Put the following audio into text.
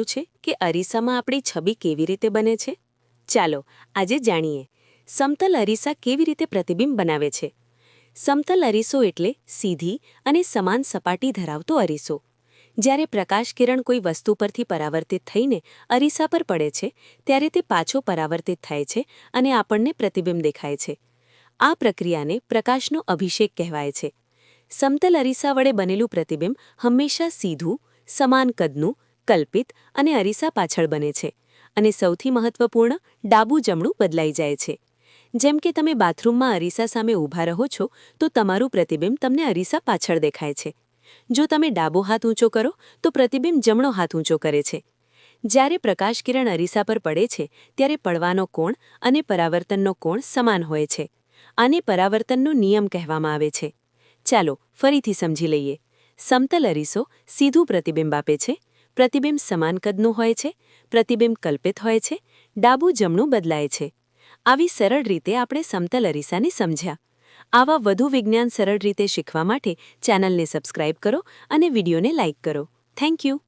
છે કે અરીસામાં આપણી છબી કેવી રીતે બને છે? ચાલો આજે જાણીએ સમતલ અરીસા કેવી રીતે પ્રતિબિંબ બનાવે છે. સમતલ અરીસો એટલે સીધી અને સમાન સપાટી ધરાવતો અરીસો. જ્યારે પ્રકાશ કિરણ કોઈ વસ્તુ પરથી પરાવર્તિત થઈને અરીસા પર પડે છે ત્યારે તે પાછો પરાવર્તિત થાય છે અને આપણને પ્રતિબિંબ દેખાય છે. આ પ્રક્રિયાને પ્રકાશનો અભિષેક કહેવાય છે. સમતલ અરીસા વડે બનેલું પ્રતિબિંબ હંમેશા સીધું, સમાન કદનું, કલ્પિત અને અરીસા પાછળ બને છે અને સૌથી મહત્વપૂર્ણ ડાબું જમણું બદલાઈ જાય છે. જેમ કે તમે બાથરૂમમાં અરીસા સામે ઊભા રહો છો તો તમારું પ્રતિબિંબ તમને અરીસા પાછળ દેખાય છે. જો તમે ડાબો હાથ ઊંચો કરો તો પ્રતિબિંબ જમણો હાથ ઊંચો કરે છે. જ્યારે પ્રકાશ કિરણ અરીસા પર પડે છે ત્યારે પડવાનો કોણ અને પરાવર્તનનો કોણ સમાન હોય છે. આને પરાવર્તનનો નિયમ કહેવામાં આવે છે. ચાલો ફરીથી સમજી લઈએ. સમતલ અરીસો સીધું પ્રતિબિંબ આપે છે. પ્રતિબિંબ સમાન કદનું હોય છે. પ્રતિબિંબ કલ્પિત હોય છે. ડાબું જમણું બદલાય છે. આવી સરળ રીતે આપણે સમતલ અરીસાને સમજ્યા. આવા વધુ વિજ્ઞાન સરળ રીતે શીખવા માટે ચેનલને સબસ્ક્રાઇબ કરો અને વિડીયોને લાઇક કરો. Thank you.